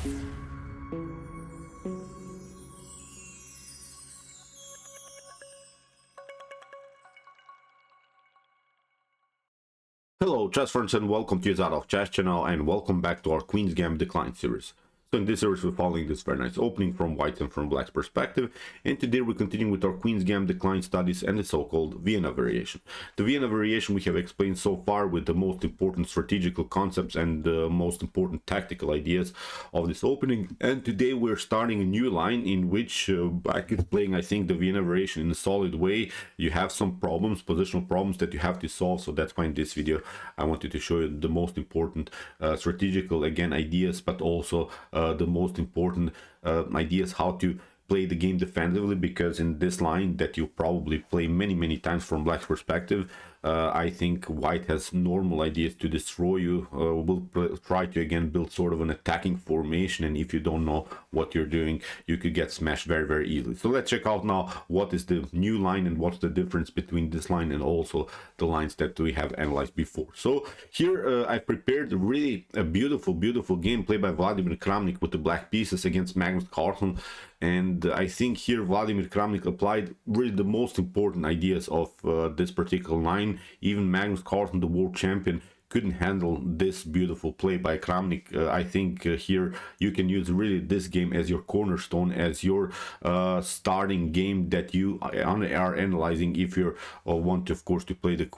Hello chess friends and welcome to your chess channel and welcome back to our Queen's Gambit Declined series. So in this series we're following this very nice opening from White's and from Black's perspective, and today we're continuing with our Queen's Gambit Declined studies and the so-called Vienna Variation. The Vienna Variation we have explained so far with the most important strategical concepts and the most important tactical ideas of this opening, and today we're starting a new line in which Black is playing, I think, the Vienna Variation in a solid way. You have some problems, positional problems that you have to solve, so that's why in this video I wanted to show you the most important strategical, again, ideas, but also the most important ideas how to play the game defensively, because in this line that you probably play many times from Black's perspective, I think White has normal ideas to destroy you. Will try to again build sort of an attacking formation, and if you don't know what you're doing, you could get smashed very easily. So let's check out now what is the new line and what's the difference between this line and also the lines that we have analyzed before. So here I've prepared really a beautiful game played by Vladimir Kramnik with the black pieces against Magnus Carlsen. And I think here Vladimir Kramnik applied really the most important ideas of this particular line. Even Magnus Carlsen, the world champion, couldn't handle this beautiful play by Kramnik. I think here you can use really this game as your cornerstone, as your starting game that you are analyzing if you want, of course, to play the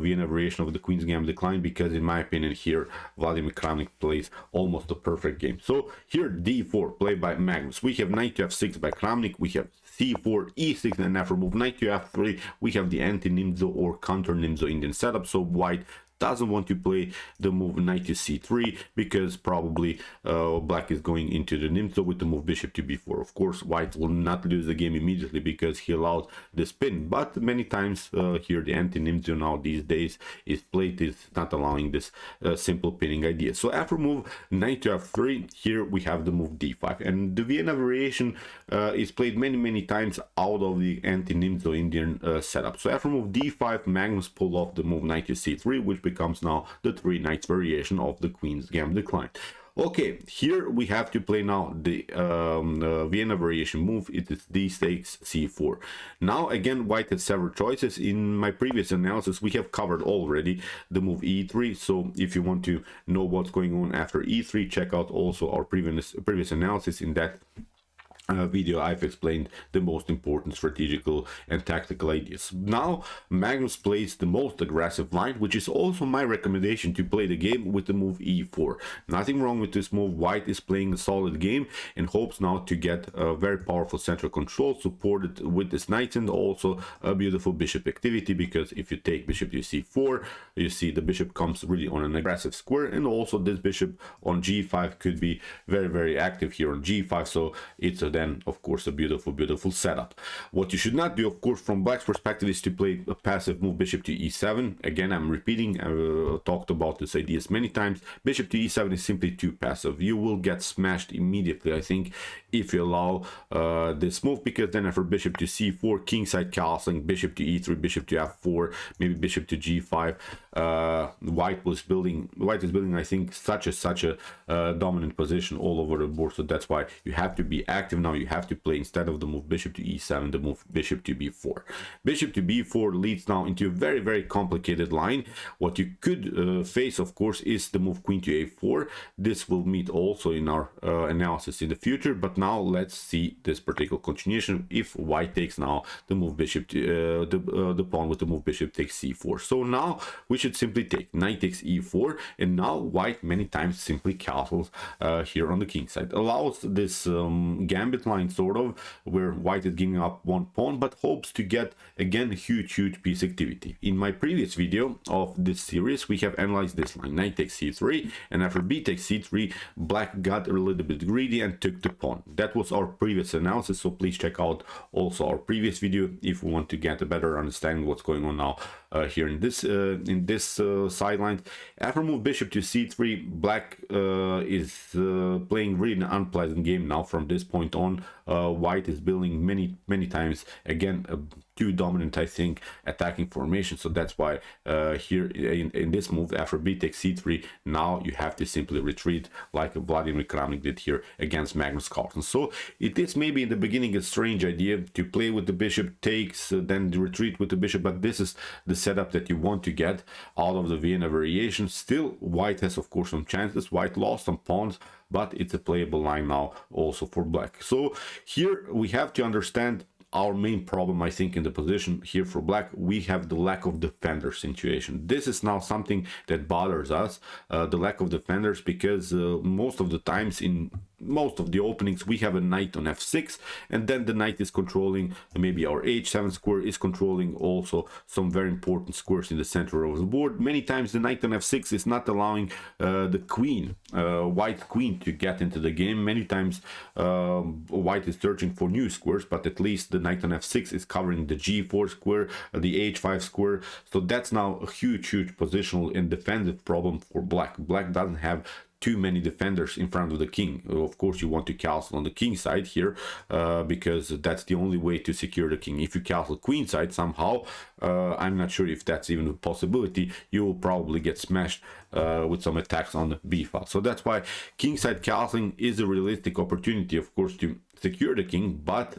Vienna Variation of the Queen's Gambit Declined, because in my opinion here Vladimir Kramnik plays almost a perfect game. So here d4 played by Magnus. We have knight to f6 by Kramnik. We have c4, e6, and after move knight to f3 we have the anti-Nimzo or counter Nimzo Indian setup. So White doesn't want to play the move knight to c3 because probably Black is going into the Nimzo with the move bishop to b4. Of course, White will not lose the game immediately because he allowed the spin, but many times here the anti-Nimzo now these days is played, is not allowing this simple pinning idea. So after move knight to f3, here we have the move d5, and the Vienna Variation is played many times out of the anti-Nimzo Indian setup. So after move d5, Magnus pulled off the move knight to c3, which becomes now the 3 knights variation of the Queen's Gambit Declined. Okay, here we have to play now the Vienna Variation move. It is d takes c4. Now again, White has several choices. In my previous analysis we have covered already the move e3, so if you want to know what's going on after e3, check out also our previous analysis. In that video I've explained the most important strategical and tactical ideas. Now Magnus plays the most aggressive line, which is also my recommendation to play the game with the move e4. Nothing wrong with this move. White is playing a solid game and hopes now to get a very powerful central control supported with this knight and also a beautiful bishop activity, because if you take bishop to c4, you see the bishop comes really on an aggressive square, and also this bishop on g5 could be very active here on g5, so it's a then of course a beautiful setup. What you should not do, of course, from Black's perspective is to play a passive move bishop to e7. Again, I'm repeating, I've talked about this ideas many times. Bishop to e7 is simply too passive. You will get smashed immediately, I think, if you allow this move, because then after bishop to c4, kingside castling, bishop to e3, bishop to f4, maybe bishop to g5, White is building, I think, such a dominant position all over the board. So that's why you have to be active now. You have to play, instead of the move bishop to e7, the move bishop to b4. Bishop to b4 leads now into a very complicated line. What you could face, of course, is the move queen to a4. This will meet also in our analysis in the future, but now let's see this particular continuation. If White takes now the move bishop to the pawn with the move bishop takes c4. So now we should simply take knight takes e4, and now White many times simply castles here on the king side. Allows this gambit line sort of, where White is giving up one pawn but hopes to get again huge piece activity. In my previous video of this series we have analyzed this line, knight takes c3, and after b takes c3, Black got a little bit greedy and took the pawn. That was our previous analysis, so please check out also our previous video if you want to get a better understanding what's going on now here in this sideline. After move bishop to c3, Black is playing really an unpleasant game now from this point on. White is building many times again a too dominant, I think, attacking formation. So that's why here in this move, after b takes c3, now you have to simply retreat like Vladimir Kramnik did here against Magnus Carlsen. So it is maybe in the beginning a strange idea to play with the bishop takes, then retreat with the bishop, but this is the setup that you want to get out of the Vienna variation. Still, white has of course some chances. White lost some pawns, but it's a playable line now also for black. So here we have to understand our main problem, I think, in the position here for black. We have the lack of defender situation. This is now something that bothers us, the lack of defenders, because most of the times in most of the openings we have a knight on f6, and then the knight is controlling maybe our h7 square, is controlling also some very important squares in the center of the board. Many times the knight on f6 is not allowing the queen, white queen, to get into the game. Many times white is searching for new squares, but at least the knight on f6 is covering the g4 square, the h5 square. So that's now a huge positional and defensive problem for black. Black doesn't have too many defenders in front of the king. Of course you want to castle on the king side here, because that's the only way to secure the king. If you castle queen side somehow, I'm not sure if that's even a possibility, you will probably get smashed with some attacks on the b file. So that's why king side castling is a realistic opportunity, of course, to secure the king, but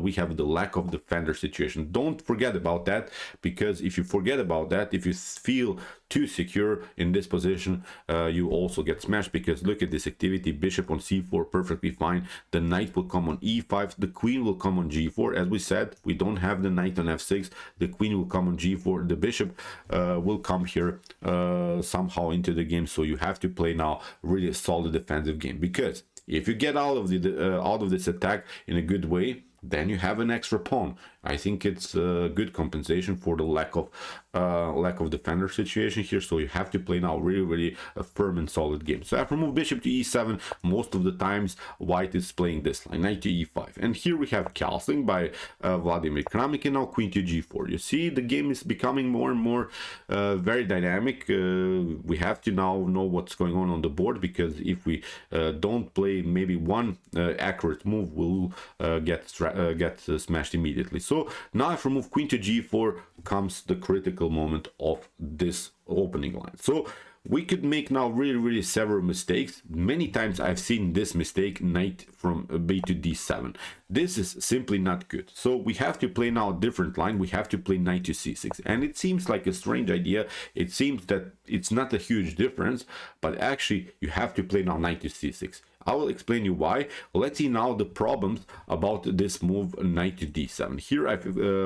we have the lack of defender situation. Don't forget about that, because if you forget about that, if you feel too secure in this position, you also get smashed, because look at this activity. Bishop on c4, perfectly fine. The knight will come on e5, the queen will come on g4. As we said, we don't have the knight on f6, the queen will come on g4, the bishop will come here somehow into the game. So you have to play now really a solid defensive game, because if you get out of this attack in a good way, then you have an extra pawn. I think it's a good compensation for the lack of defender situation here. So you have to play now really a firm and solid game. So after move bishop to e7, most of the times white is playing this line, knight to e5, and here we have castling by Vladimir Kramnik, and now queen to g4. You see, the game is becoming more and more very dynamic. We have to now know what's going on the board, because if we don't play maybe one accurate move, we'll get smashed immediately. So now if we move queen to g4 comes the critical moment of this opening line. So we could make now really several mistakes. Many times I've seen this mistake, knight from b to d7. This is simply not good. So we have to play now a different line. We have to play knight to c6, and it seems like a strange idea. It seems that it's not a huge difference, but actually you have to play now knight to c6. I will explain you why. Let's see now the problems about this move, knight to d7. Here I've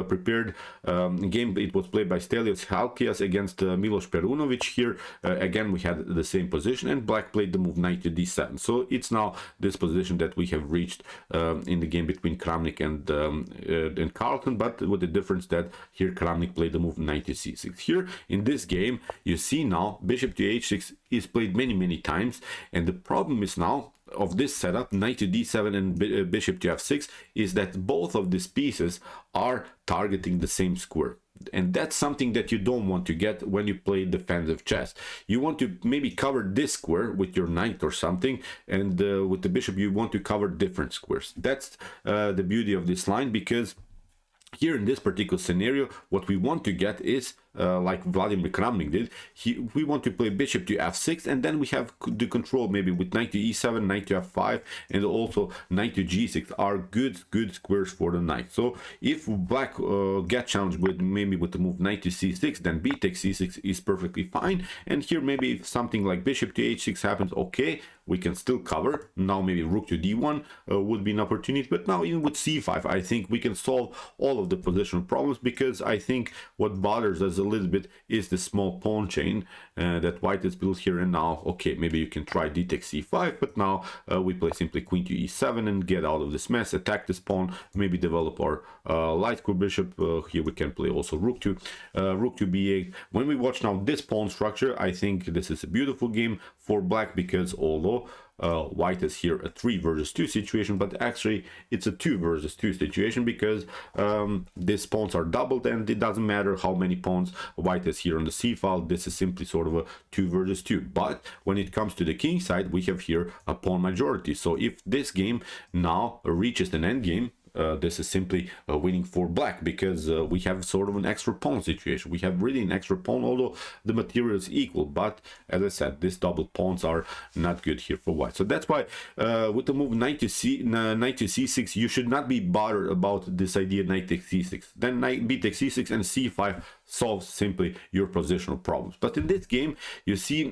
prepared a game. It was played by Stelios Halkias against Milos Perunovic. Here again we had the same position, and black played the move knight to d7. So it's now this position that we have reached in the game between Kramnik and Carlsen, but with the difference that here Kramnik played the move knight to c6. Here in this game you see now bishop to h6 is played many times, and the problem is now of this setup, knight to d7 and bishop to f6, is that both of these pieces are targeting the same square. And that's something that you don't want to get when you play defensive chess. You want to maybe cover this square with your knight or something, and with the bishop you want to cover different squares. That's the beauty of this line, because here in this particular scenario, what we want to get is, like Vladimir Kramnik did, we want to play bishop to f6, and then we have the control maybe with knight to e7, knight to f5, and also knight to g6 are good squares for the knight. So if black get challenged with maybe with the move knight to c6, then b takes c6 is perfectly fine. And here maybe if something like bishop to h6 happens, okay, we can still cover. Now maybe rook to d1 would be an opportunity, but now even with c5 I think we can solve all of the positional problems, because I think what bothers us a little bit is the small pawn chain that white is built here. And now, okay, maybe you can try d takes c5, but now we play simply queen to e7 and get out of this mess, attack this pawn, maybe develop our light square bishop. Here we can play also rook to b8. When we watch now this pawn structure, I think this is a beautiful game for black, because although white is here a 3 versus 2 situation, but actually it's a 2 versus 2 situation, because these pawns are doubled, and it doesn't matter how many pawns white is here on the c file. This is simply sort of a 2 versus 2. But when it comes to the king side, we have here a pawn majority. So if this game now reaches an end game, this is simply winning for black, because we have sort of an extra pawn situation. We have really an extra pawn, although the material is equal, but as I said, these double pawns are not good here for white. So that's why with the move knight to c6, you should not be bothered about this idea knight takes c6. Then knight b takes c6 and c5 solves simply your positional problems. But in this game, you see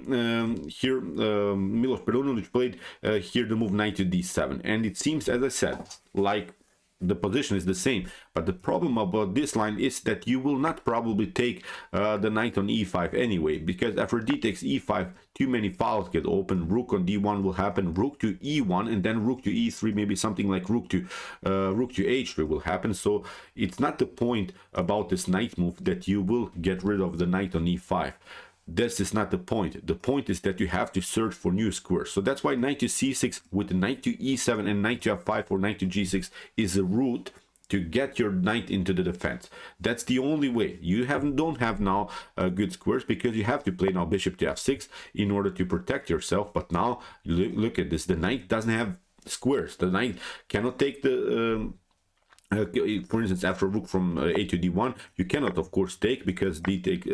here Miloš Perunović played here the move knight to d7, and it seems, as I said, like the position is the same, but the problem about this line is that you will not probably take the knight on e5 anyway, because after d takes e5, too many files get open. Rook on d1 will happen, rook to e1, and then rook to e3, maybe something like rook to h3 will happen. So it's not the point about this knight move that you will get rid of the knight on e5. This is not the point. The point is that you have to search for new squares. So that's why knight to c6 with knight to e7 and knight to f5 or knight to g6 is a route to get your knight into the defense. That's the only way. You don't have now good squares, because you have to play now bishop to f6 in order to protect yourself. But now look at this. The knight doesn't have squares. The knight cannot take the for instance, after rook from a to d1, you cannot of course take, because d takes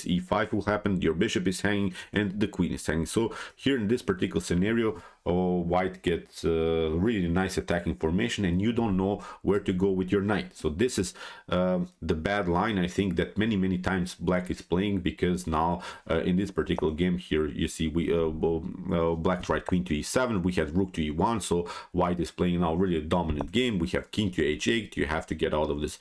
e5 will happen, your bishop is hanging and the queen is hanging. So here in this particular scenario, white gets really nice attacking formation, and you don't know where to go with your knight. So this is the bad line, I think, that many times black is playing, because now in this particular game here, you see we black tried queen to e7, we had rook to e1, so white is playing now really a dominant game. We have king to h8, you have to get out of this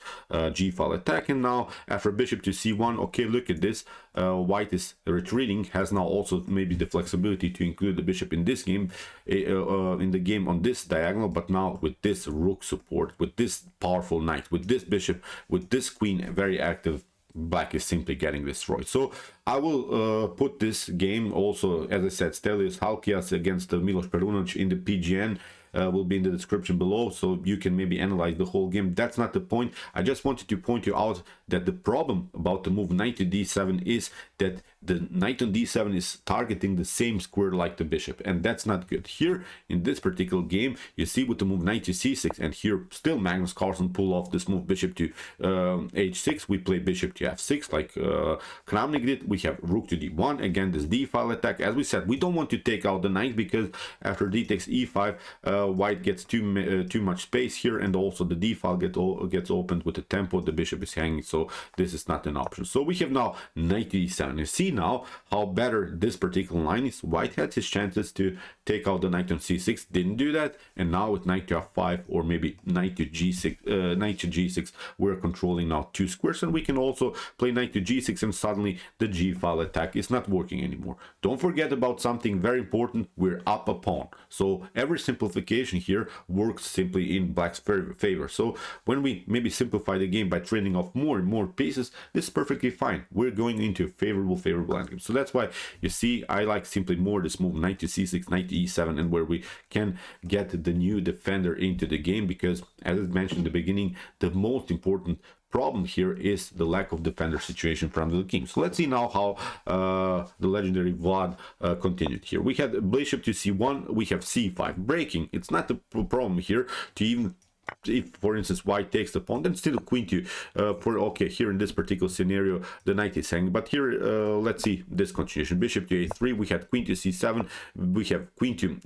g file attack, and now after bishop to c1, okay, look at this, white is retreating, has now also maybe the flexibility to include the bishop in this game, in the game on this diagonal. But now with this rook support, with this powerful knight, with this bishop, with this queen very active, black is simply getting destroyed. So I will put this game also, as I said, Stelios Halkias against Miloš Perunović in the PGN. Will be in the description below, so you can maybe analyze the whole game. That's not the point. I just wanted to point you out that the problem about the move knight to d7 is that the knight on d7 is targeting the same square like the bishop, and that's not good. Here in this particular game, you see with the move knight to c6, and here still Magnus Carlsen pull off this move bishop to h6. We play bishop to f6 like Kramnik did. We have rook to d1, again this d file attack. As we said, we don't want to take out the knight, because after d takes e5, white gets too much space here, and also the d file gets opened with the tempo, the bishop is hanging, so this is not an option. So we have now knight to e7. You see now how better this particular line is. White had his chances to take out the knight on c6, didn't do that, and now with knight to f5 or maybe knight to g6, we're controlling now two squares, and we can also play knight to g6, and suddenly the g file attack is not working anymore. Don't forget about something very important: we're up a pawn. So every simplification here works simply in black's favor. So when we maybe simplify the game by trading off more and more pieces, this is perfectly fine. We're going into a favorable endgame. So that's why you see I like simply more this move knight to c6, knight to e7, and where we can get the new defender into the game, because as I mentioned in the beginning, the most important problem here is the lack of defender situation from the king. So let's see now how the legendary Vlad continued here. We had bishop to c1, we have c5 breaking. It's not the problem here to even, if for instance white takes the pawn, then still queen to okay, here in this particular scenario the knight is hanging. But here let's see this continuation: bishop to a3, we had queen to c7, we have queen to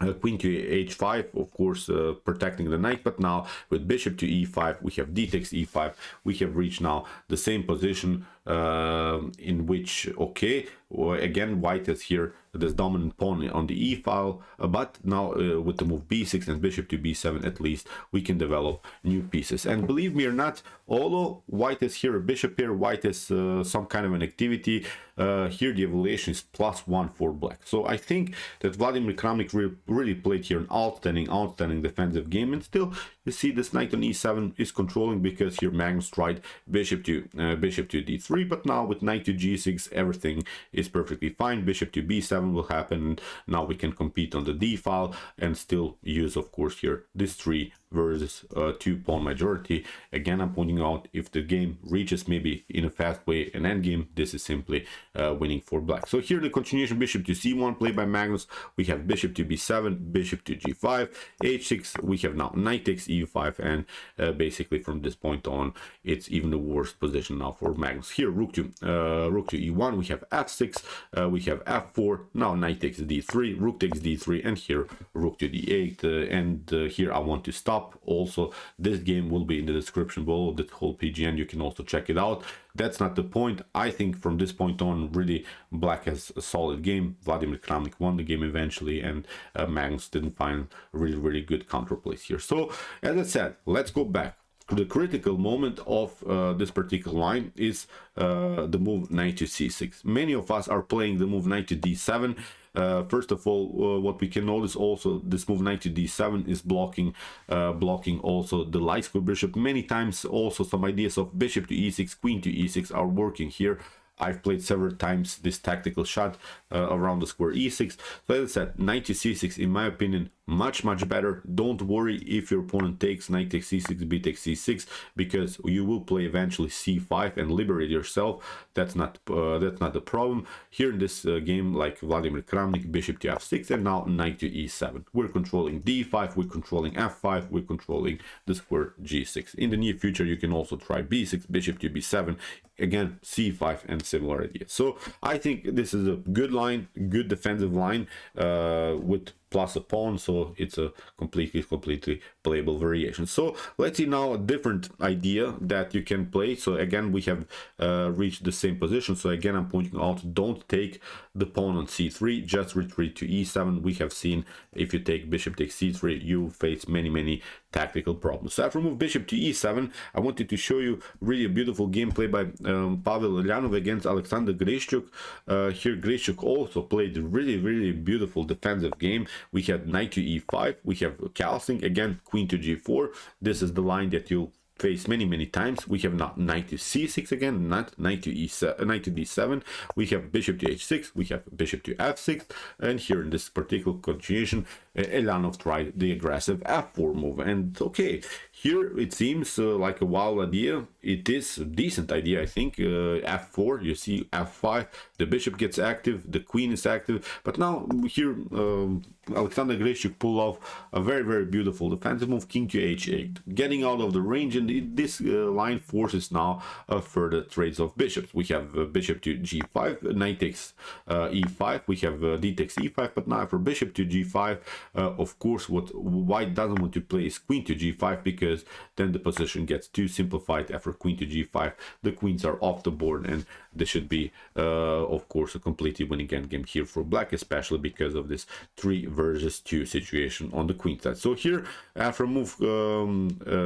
h5, of course, protecting the knight. But now with bishop to e5, we have d takes e5, we have reached now the same position in which, okay, again white is here this dominant pawn on the e file, but now with the move b6 and bishop to b7, at least we can develop new pieces. And believe me or not, although white is here a bishop pair, white is some kind of an activity, here the evaluation is +1 for black. So I think that Vladimir Kramnik really played here an outstanding defensive game, and still you see this knight on e7 is controlling, because here Magnus tried bishop to d3, but now with knight to g6 everything is perfectly fine. Bishop to b7 will happen, and now we can compete on the d file and still use, of course, here this 3 versus 2 pawn majority. Again, I'm pointing out, if the game reaches maybe in a fast way an endgame, this is simply winning for black. So here the continuation, bishop to c1 played by Magnus. We have bishop to b7, bishop to g5, h6. We have now knight takes e5, and basically from this point on, it's even the worst position now for Magnus. Here rook to e1. We have f6. We have f4. Now knight takes d3, rook takes d3, and here rook to d8. Here I want to stop. Also, this game will be in the description below, the whole PGN. You can also check it out. That's not the point. I think from this point on, really, black has a solid game. Vladimir Kramnik won the game eventually, and Magnus didn't find really good counterplays here. So, as I said, let's go back. The critical moment of this particular line is the move knight to c6. Many of us are playing the move knight to d7. First of all, what we can notice also, this move knight to d7 is blocking also the light square bishop. Many times also some ideas of bishop to e6, queen to e6 are working here. I've played several times this tactical shot around the square e6. So as I said, knight to c6, in my opinion, much better. Don't worry if your opponent takes knight takes c6, b takes c6, because you will play eventually c5 and liberate yourself. That's not the problem here in this game. Like Vladimir Kramnik, bishop to f6, and now knight to e7. We're controlling d5, we're controlling f5, we're controlling the square g6. In the near future, you can also try b6, bishop to b7, again c5, and similar ideas. So I think this is a good line, good defensive line with plus a pawn, so it's a completely playable variation. So let's see now a different idea that you can play. So again, we have reached the same position. So again, I'm pointing out, don't take the pawn on c3, just retreat to e7. We have seen if you take bishop takes c3, you face many tactical problems. So after move bishop to e7, I wanted to show you really a beautiful gameplay by Pavel Ulyanov against Alexander Grishchuk. Here Grishchuk also played really beautiful defensive game. We had knight to e5, we have castling, again queen to g4. This is the line that you'll face many times. We have now knight to c6 again, not knight to e7, knight to d7. We have bishop to h6, we have bishop to f6, and here in this particular continuation, Ulyanov tried the aggressive f4 move. And okay, here it seems like a wild idea. It is a decent idea, I think. f4, you see f5, the bishop gets active, the queen is active, but now here Alexander Grishchuk pull off a very beautiful defensive move, king to h8, getting out of the range, and this line forces now further trades of bishops. We have bishop to g5, knight takes e5, we have d takes e5, but now for bishop to g5, of course, what white doesn't want to play is queen to g5, because then the position gets too simplified. After queen to g5, the queens are off the board, and this should be, of course, a completely winning endgame here for black, especially because of this 3 versus 2 situation on the queen side. So here, after move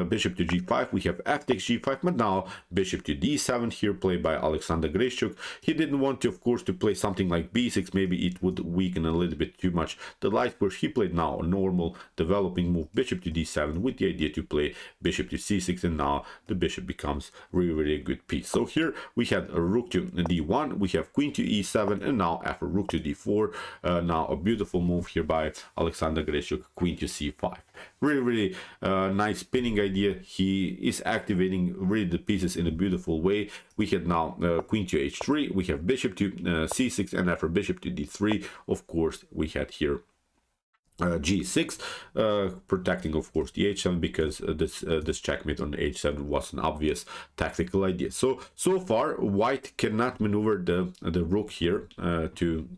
bishop to g5, we have f takes g5, but now bishop to d7 here played by Alexander Grishchuk. He didn't want to, of course, to play something like b6. Maybe it would weaken a little bit too much the light square. He played now a normal developing move, bishop to d7, with the idea to play bishop to c6, and now the bishop becomes really a good piece. So here we had a rook to d1, we have queen to e7, and now after rook to d4, now a beautiful move here by Alexander Grishchuk, queen to c5. Really nice spinning idea. He is activating really the pieces in a beautiful way. We had now queen to h3, we have bishop to c6, and after bishop to d3, of course, we had here g6, protecting, of course, the h7, because this checkmate on the h7 was an obvious tactical idea. So far, white cannot maneuver the rook here to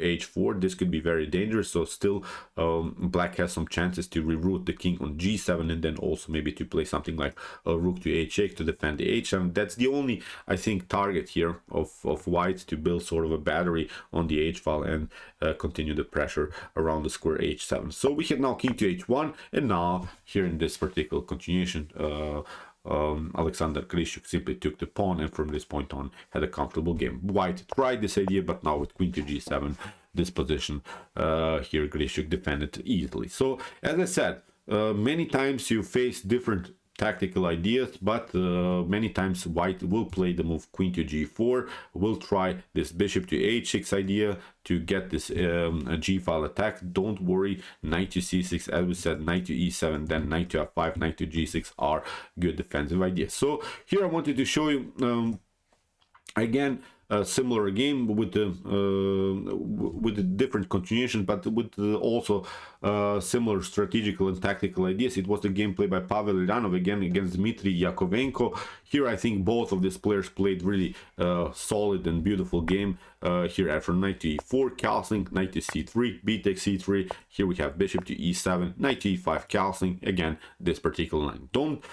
h4. This could be very dangerous. So still, black has some chances to reroute the king on g7, and then also maybe to play something like a rook to h8 to defend the h7. That's the only, I think, target here of white, to build sort of a battery on the h file and continue the pressure around the square h7. So we had now king to h1, and now here in this particular continuation, Alexander Grishchuk simply took the pawn, and from this point on had a comfortable game. White tried this idea, but now with queen to g7, this position here Grishchuk defended easily. So as I said, many times you face different tactical ideas, but many times white will play the move queen to g4, will try this bishop to h6 idea to get this g file attack. Don't worry, knight to c6, as we said, knight to e7, then knight to f5, knight to g6 are good defensive ideas. So here I wanted to show you again a similar game with the different continuation, but with also similar strategical and tactical ideas. It was the gameplay by Pavel Iranov again against Dmitry Yakovenko. Here I think both of these players played really solid and beautiful game. Here after knight to e4, castling, knight to c3, b takes c3. Here we have bishop to e7, knight to e5, castling. Again, this particular line. Don't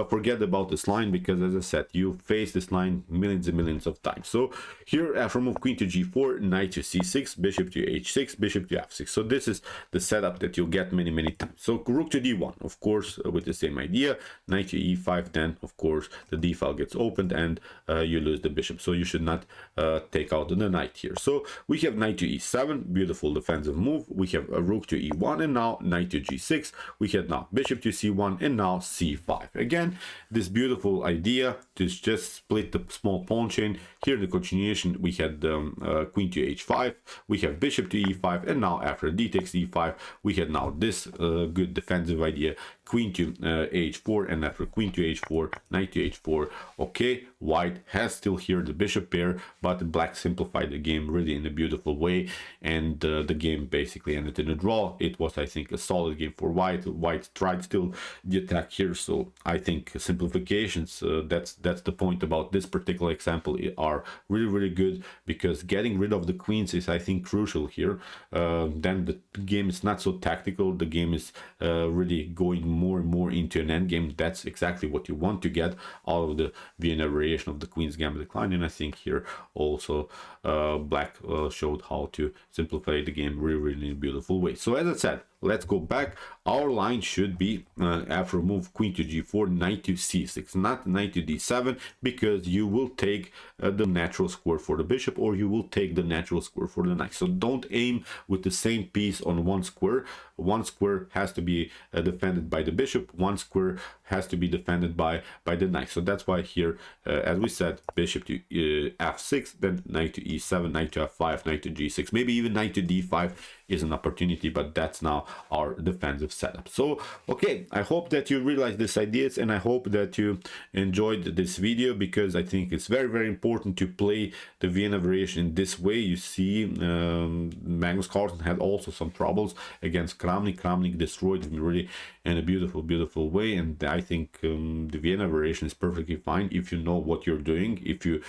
forget about this line, because as I said, you face this line millions and millions of times. So here after move queen to g4, knight to c6, bishop to h6, bishop to f6. So this is the setup that you'll get many times. So rook to d1, of course, with the same idea, knight to e5, then of course the d file gets opened and you lose the bishop. So you should not take out the knight here. So we have knight to e7, beautiful defensive move. We have a rook to e1, and now knight to g6. We had now bishop to c1, and now c5. Again, this beautiful idea to just split the small pawn chain. Here in the continuation we had queen to h5, we have bishop to e5, and now after d takes e5 we had now this good defensive idea, queen to h4, and after queen to h4, knight to h4. Okay, white has still here the bishop pair, but black simplified the game really in a beautiful way, and the game basically ended in a draw. It was, I think, a solid game for white. White tried still the attack here, so I think simplifications, that's the point about this particular example, are really good, because getting rid of the queens is, I think, crucial here. Then the game is not so tactical, the game is really going more and more into an endgame. That's exactly what you want to get out of the Vienna variation of the Queen's Gambit Declined, and I think here also black showed how to simplify the game really in a beautiful way. So as I said, let's go back. Our line should be after move queen to g4, knight to c6, not knight to d7, because you will take the natural square for the bishop, or you will take the natural square for the knight. So don't aim with the same piece on one square. One square has to be defended by the bishop, one square has to be defended by the knight. So that's why here, as we said, bishop to f6, then knight to e7, knight to f5, knight to g6, maybe even knight to d5 is an opportunity, but that's now our defensive setup. So okay, I hope that you realize these ideas, and I hope that you enjoyed this video, because I think it's very important to play the Vienna variation in this way. You see, Magnus Carlsen had also some troubles against Kramnik. Kramnik destroyed him really in a beautiful way, and I think the Vienna variation is perfectly fine if you know what you're doing. If you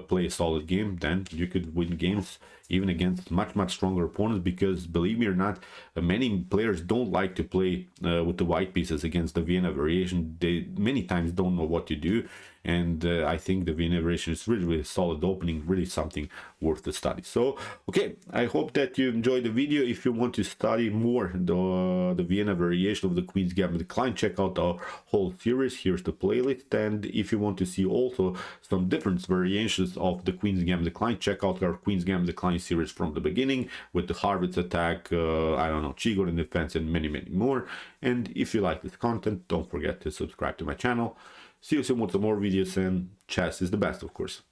play a solid game, then you could win games even against much stronger opponents, because believe me or not, many players don't like to play with the white pieces against the Vienna variation. They many times don't know what to do, and I think the Vienna variation is really a solid opening, really something worth the study. So okay, I hope that you enjoyed the video. If you want to study more the Vienna variation of the Queen's Gambit Declined, check out our whole series. Here's the playlist, and if you want to see also some different variations of the Queen's Gambit Declined, check out our Queen's Gambit Declined series from the beginning with the Harvard's attack, I don't know, Qigor in defense, and many more. And if you like this content, don't forget to subscribe to my channel. See you soon with some more videos, and chess is the best, of course.